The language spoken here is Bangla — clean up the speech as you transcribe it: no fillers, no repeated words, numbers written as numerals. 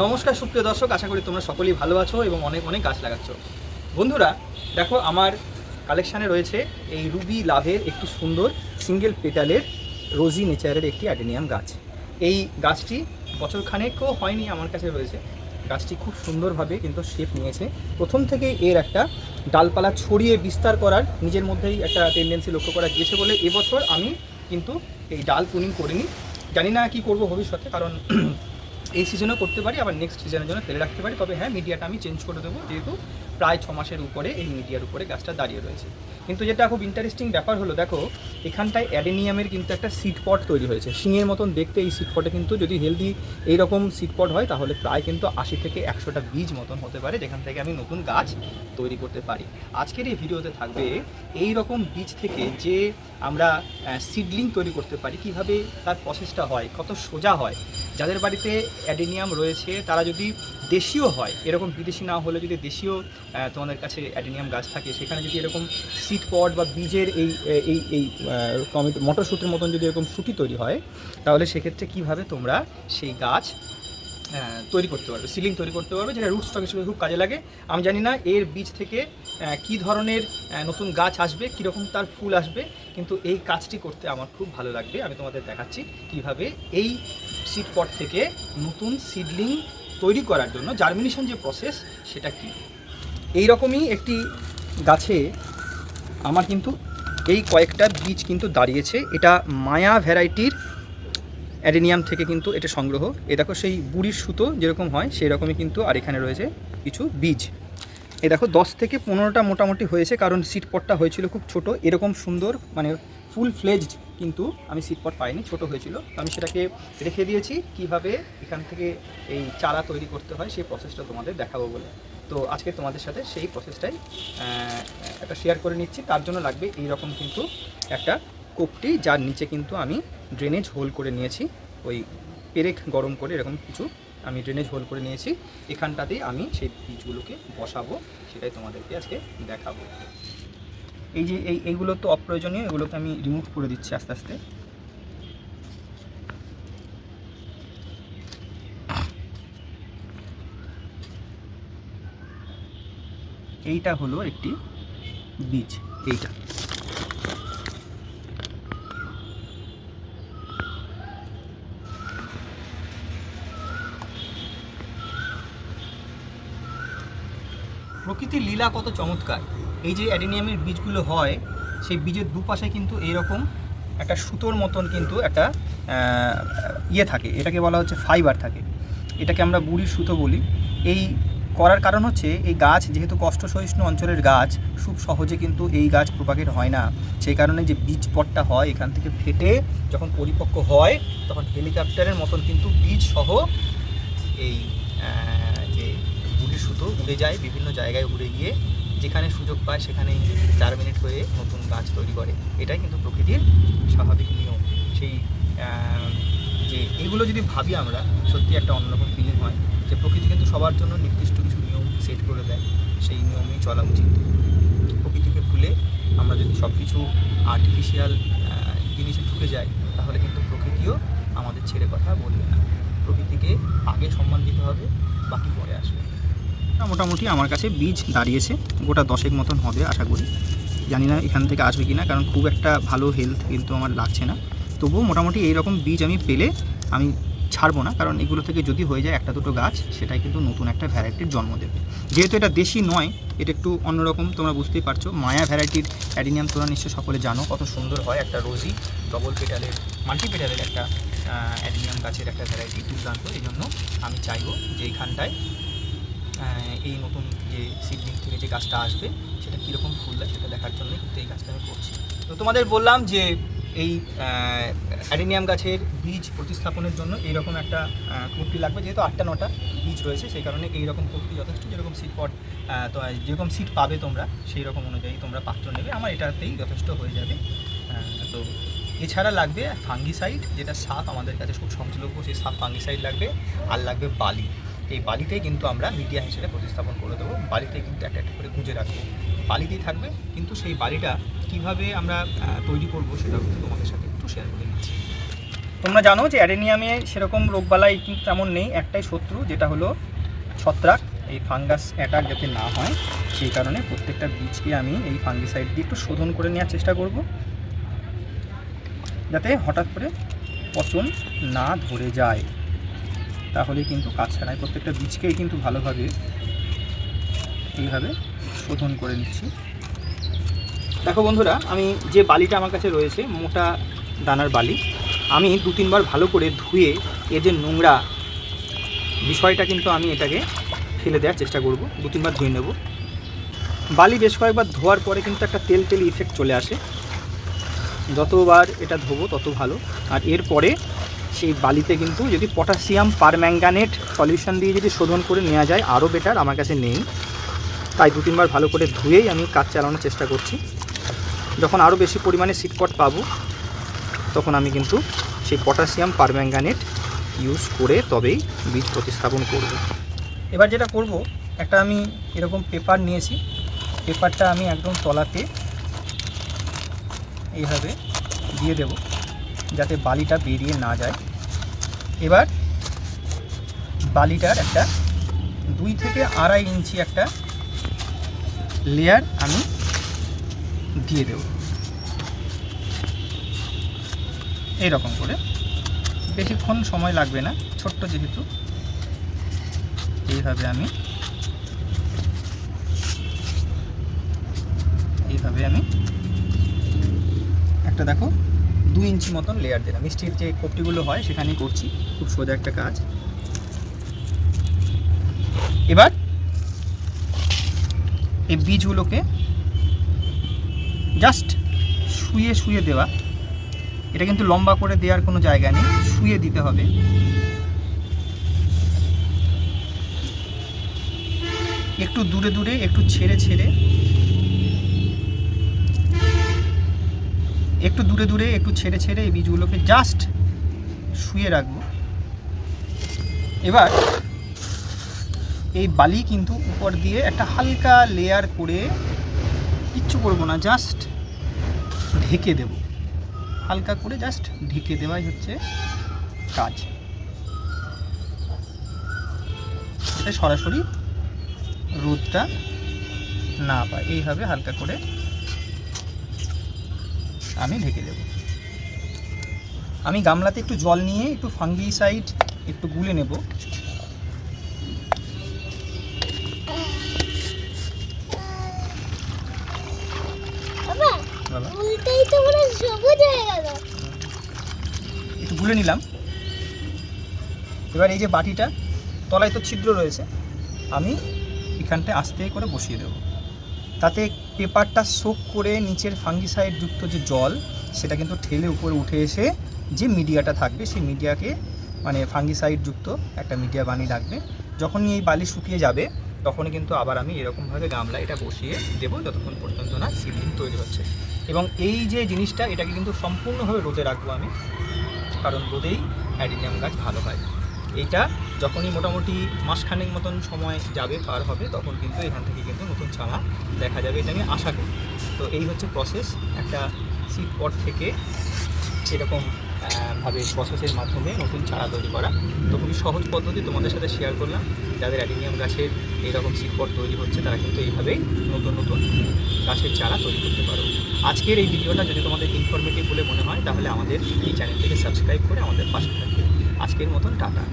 নমস্কার সুপ্রিয় দর্শক, আশা করি তোমরা সকলেই ভালো আছো এবং অনেক অনেক গাছ লাগাচ্ছ। বন্ধুরা দেখো, আমার কালেকশানে রয়েছে এই রুবি লাভের একটি সুন্দর সিঙ্গেল পেটালের রোজি নেচারের একটি অ্যাডেনিয়াম গাছ। এই গাছটি বছরখানেকও হয়নি আমার কাছে রয়েছে। গাছটি খুব সুন্দরভাবে কিন্তু শেপ নিয়েছে। প্রথম থেকেই এর একটা ডালপালা ছড়িয়ে বিস্তার করার নিজের মধ্যেই একটা টেন্ডেন্সি লক্ষ্য করা গিয়েছে বলে এবছর আমি কিন্তু এই ডাল প্রুনিং করিনি। জানি না কী করবো ভবিষ্যতে, কারণ এই সিজনেও করতে পারি, আবার নেক্সট সিজনের জন্য ফেলে রাখতে পারি। তবে হ্যাঁ, মিডিয়াটা আমি চেঞ্জ করে দেবো, যেহেতু প্রায় 6 মাসের উপরে এই মিডিয়ার উপরে গাছটা দাঁড়িয়ে রয়েছে। কিন্তু যেটা খুব ইন্টারেস্টিং ব্যাপার হলো, দেখো এখানটায় অ্যাডেনিয়ামের কিন্তু একটা সিড পট তৈরি হয়েছে। শিঙের মতন দেখতে এই সিড পটে কিন্তু যদি হেলদি এইরকম সিড পট হয় তাহলে প্রায় কিন্তু 80 থেকে 100টা বীজ মতন হতে পারে, যেখান থেকে আমি নতুন গাছ তৈরি করতে পারি। আজকের এই ভিডিওতে থাকবে এই রকম বীজ থেকে যে আমরা সিডলিং তৈরি করতে পারি, কিভাবে তার প্রসেসটা হয়, কত সোজা হয়। যাদের বাড়িতে অ্যাডেনিয়াম রয়েছে তারা যদি দেশীয় হয়, এরকম বিদেশি না হলে যদি দেশীয় তোমাদের কাছে অ্যাডেনিয়াম গাছ থাকে, সেখানে যদি এরকম সিড পট বা বীজের এই এই এই মটরশুটির মতন যদি এরকম শুটি তৈরি হয়, তাহলে সেক্ষেত্রে কীভাবে তোমরা সেই গাছ তৈরি করতে পারবে, সিলিং তৈরি করতে পারবে, যেটা রুট স্টক হিসেবে খুব কাজে লাগে। আমি জানি না এর বীজ থেকে কী ধরনের নতুন গাছ আসবে, কীরকম তার ফুল আসবে, কিন্তু এই কাজটি করতে আমার খুব ভালো লাগবে। আমি তোমাদের দেখাচ্ছি কীভাবে এই সিড পট থেকে নতুন সিডলিং তৈরি করার জন্য জার্মিনেশন যে প্রসেস সেটা কী। এই রকমই একটি গাছে আমার কিন্তু এই কয়েকটা বীজ কিন্তু দাঁড়িয়েছে। এটা মায়া ভ্যারাইটির অ্যাডেনিয়াম থেকে কিন্তু এটা সংগ্রহ। এ দেখো সেই বুড়ির সুতো যেরকম হয় সেই রকমই কিন্তু, আর এখানে রয়েছে কিছু বীজ। এ দেখো 10 থেকে 15টা মোটামুটি হয়েছে, কারণ সিড পটটা হয়েছিল খুব ছোট। এরকম সুন্দর মানে ফুল ফ্লেজড কিন্তু আমি সিড পট পাইনি, ছোটো হয়েছিল। তো আমি সেটাকে রেখে দিয়েছি কিভাবে এখান থেকে এই চারা তৈরি করতে হয় সেই প্রসেসটা তোমাদের দেখাবো বলে। তো আজকে তোমাদের সাথে সেই প্রসেসটাই একটা শেয়ার করে নিচ্ছি। তার জন্য লাগবে এই রকম কিন্তু একটা কোপটি, যার নিচে কিন্তু আমি ড্রেনেজ হোল করে নিয়েছি। ওই পেরেক গরম করে এরকম কিছু আমি ড্রেনেজ হোল করে নিয়েছি। এখানটাতেই আমি সেই বীজগুলোকে বসাবো, সেটাই তোমাদেরকে আজকে দেখাবো। এই যে এইগুলো তো অপ্রয়োজনীয়, এগুলোকে আমি রিমুভ করে দিচ্ছি আস্তে আস্তে। এইটা হলো একটি বীজ, এইটা প্রকৃতির লীলা কত চমৎকার। এই যে অ্যাডেনিয়ামের বীজগুলো হয়, সেই বীজের দুপাশে কিন্তু এইরকম একটা সুতোর মতন কিন্তু একটা ইয়ে থাকে, এটাকে বলা হচ্ছে ফাইবার থাকে। এটাকে আমরা বুড়ির সুতো বলি। এই করার কারণ হচ্ছে এই গাছ যেহেতু কষ্ট সহিষ্ণু অঞ্চলের গাছ, খুব সহজে কিন্তু এই গাছ প্রপাগেট হয় না। সেই কারণে যে বীজ পটটা হয় এখান থেকে ফেটে যখন পরিপক্ক হয়, তখন হেলিকপ্টারের মতন কিন্তু বীজ সহ এই যে বুড়ির সুতো উড়ে যায়, বিভিন্ন জায়গায় উড়ে গিয়ে যেখানে সুযোগ পায় সেখানেই জার্মিনেট হয়ে নতুন গাছ তৈরি করে। এটাই কিন্তু প্রকৃতির স্বাভাবিক নিয়ম। সেই যে এগুলো যদি ভাবি আমরা, সত্যি একটা অন্যরকম ফিলিং হয় যে প্রকৃতি কিন্তু সবার জন্য নির্দিষ্ট কিছু নিয়ম সেট করে দেয়, সেই নিয়মেই চলা উচিত। প্রকৃতিকে ভুলে আমরা যদি সব কিছু আর্টিফিশিয়াল জিনিসে ঢুকে যাই, তাহলে কিন্তু প্রকৃতিও আমাদের ছেড়ে কথা বলবে না। প্রকৃতিকে আগে সম্মান দিতে হবে, বাকি পরে আসবে। মোটামুটি আমার কাছে বীজ দাঁড়িয়েছে গোটা 10 মতন হবে আশা করি। জানি না এখান থেকে আসবে কি না, কারণ খুব একটা ভালো হেলথ কিন্তু আমার লাগছে না। তবুও মোটামুটি এইরকম বীজ আমি পেলে আমি ছাড়বো না, কারণ এগুলো থেকে যদি হয়ে যায় একটা দুটো গাছ, সেটাই কিন্তু নতুন একটা ভ্যারাইটির জন্ম দেবে। যেহেতু এটা দেশি নয়, এটা একটু অন্যরকম, তোমরা বুঝতেই পারছো। মায়া ভ্যারাইটির অ্যাডেনিয়াম তোমরা নিশ্চয়ই সকলে জানো কত সুন্দর হয়। একটা রোজি ডবল পেটালের মাল্টি পেটালের একটা অ্যাডেনিয়াম গাছের একটা ভ্যারাইটি, দুর্দান্ত। এই জন্য আমি চাইবো যে এইখানটায় এই নতুন যে সিডলিং থেকে যে গাছটা আসবে সেটা কীরকম ফুল দেয় সেটা দেখার জন্য কিন্তু এই গাছটা আমি করছি। তো তোমাদের বললাম যে এই অ্যাডেনিয়াম গাছের বীজ প্রতিস্থাপনের জন্য এইরকম একটা কোপটি লাগবে। যেহেতু 8টা-9টা বীজ রয়েছে, সেই কারণে এইরকম কোপটি যথেষ্ট। যেরকম সিড পট তো যেরকম সিড পাবে তোমরা, সেই রকম অনুযায়ী তোমরা পাত্র নেবে। আমার এটাতেই যথেষ্ট হয়ে যাবে। তো এছাড়া লাগবে ফাঙ্গিসাইড, যেটা সাপ আমাদের কাছে খুব সহজলভ্য, সেই সাপ ফাঙ্গিসাইড লাগবে। আর লাগবে বালি। এই বালিতেই কিন্তু আমরা মিডিয়া হিসেবে প্রতিস্থাপন করে দেবো। বালিতে কিন্তু একটা একটা করে গুঁজে রাখবো, বালিতেই থাকবে। কিন্তু সেই বালিটা কীভাবে আমরা তৈরি করবো সেটাও কিন্তু তোমাদের সাথে একটু শেয়ার করে নিচ্ছি। তোমরা জানো যে অ্যাডেনিয়ামে সেরকম রোগবালাই কিন্তু তেমন নেই, একটাই শত্রু, যেটা হলো ছত্রাক। এই ফাঙ্গাস অ্যাটাক যাতে না হয় সেই কারণে প্রত্যেকটা বীজকে আমি এই ফাঙ্গিসাইড দিয়ে একটু শোধন করে নেওয়ার চেষ্টা করব, যাতে হঠাৎ করে পচন না ধরে যায়। তাহলে কিন্তু কাজ ছাড়াই প্রত্যেকটা বীজকেই কিন্তু ভালোভাবে এইভাবে শোধন করে নিচ্ছি। দেখো বন্ধুরা, আমি যে বালিটা আমার কাছে রয়েছে মোটা দানার বালি, আমি 2-3 বার ভালো করে ধুয়ে এর যে নোংরা বিষয়টা কিন্তু আমি এটাকে ফেলে দেওয়ার চেষ্টা করব। 2-3 বার ধুয়ে নেব। বালি বেশ কয়েকবার ধোয়ার পরে কিন্তু একটা তেল তেল ইফেক্ট চলে আসে, যতবার এটা ধোবো তত ভালো। আর এরপরে সেই বালিতে কিন্তু যদি পটাশিয়াম পারম্যাঙ্গানেট সলিউশন দিয়ে যদি শোধন করে নেওয়া যায় আরও বেটার, আমার কাছে নেই, তাই 2-3 বার ভালো করে ধুয়েই আমি কাজ চালানোর চেষ্টা করছি। যখন আরও বেশি পরিমাণে সিডপট পাবো তখন আমি কিন্তু সেই পটাশিয়াম পারম্যাঙ্গানেট ইউজ করে তবেই বীজ প্রতিস্থাপন করব। এবার যেটা করব, একটা আমি এরকম পেপার নিয়েছি, পেপারটা আমি একদম তলাতে এইভাবে দিয়ে দেব যাতে বালিটা বেরিয়ে না যায়। এবার বালিটার একটা 2 থেকে 2.5 ইঞ্চি একটা লেয়ার আমি দিয়ে দেব এইরকম করে। বেশিক্ষণ সময় লাগবে না, ছোট্ট যেহেতু। এইভাবে আমি একটা দেখো 2 ইঞ্চি মতন লেয়ার দিলাম। মিষ্টির যে কপটিগুলো হয় সেখানেই করছি, খুব সোজা একটা কাজ। এবার এই বীজগুলোকে জাস্ট শুয়ে শুয়ে দেওয়া, এটা কিন্তু লম্বা করে দেওয়ার কোনো জায়গা নেই, শুয়ে দিতে হবে। একটু দূরে দূরে, একটু ছেড়ে ছেড়ে, একটু দূরে দূরে, একটু ছেড়ে ছেড়ে এই বীজগুলোকে জাস্ট শুয়ে রাখবো। এবার এই বালি কিন্তু উপর দিয়ে একটা হালকা লেয়ার করে, কিচ্ছু করবো না, জাস্ট ঢেকে দেব। হালকা করে জাস্ট ঢেকে দেওয়াই হচ্ছে কাজ। এটা সরাসরি রোদটা না পায়, এইভাবে হালকা করে আমি ঢেকে দেব। আমি গামলাতে একটু জল নিয়ে একটু ফাঙ্গিসাইড একটু গুলে নেব। একটু গুলে নিলাম। এবার এই যে বাটিটা তলায় তো ছিদ্র রয়েছে, আমি এখানটায় আস্তে করে বসিয়ে দেব, তাতে পেপারটা সোক করে নিচের ফাঙ্গিসাইড যুক্ত যে জল সেটা কিন্তু ঠেলে উপরে উঠে এসে যে মিডিয়াটা থাকবে সেই মিডিয়াকে, মানে ফাঙ্গিসাইড যুক্ত একটা মিডিয়া বানিয়ে রাখবে। যখনই এই বালি শুকিয়ে যাবে তখনই কিন্তু আবার আমি এরকমভাবে গামলা এটা বসিয়ে দেবো, যতক্ষণ পর্যন্ত না সিডলিং তৈরি হচ্ছে। এবং এই যে জিনিসটা, এটাকে কিন্তু সম্পূর্ণভাবে রোদে রাখবো আমি, কারণ রোদেই অ্যাডিনিয়াম গাছ ভালো হয়। এইটা যখনই মোটামুটি মাসখানেক মতন সময় যাবে, পার হবে, তখন কিন্তু এখান থেকে কিন্তু নতুন চারা দেখা যাবে, এটা আমি আশা করি। তো এই হচ্ছে প্রসেস, একটা সিড পট থেকে এরকম ভাবে প্রসেসের মাধ্যমে নতুন চারা তৈরি করা। তো খুবই সহজ পদ্ধতি তোমাদের সাথে শেয়ার করলাম। যাদের অ্যাডিনিয়াম গাছের এইরকম সিড পট তৈরি হচ্ছে তারা কিন্তু এইভাবেই নতুন নতুন গাছের চারা তৈরি করতে পারো। আজকের এই ভিডিওটা যদি তোমাদের ইনফরমেটিভ বলে মনে হয় তাহলে আমাদের এই চ্যানেলটিকে সাবস্ক্রাইব করে আমাদের পাশে থাকবে। আজকের মতন টাটা।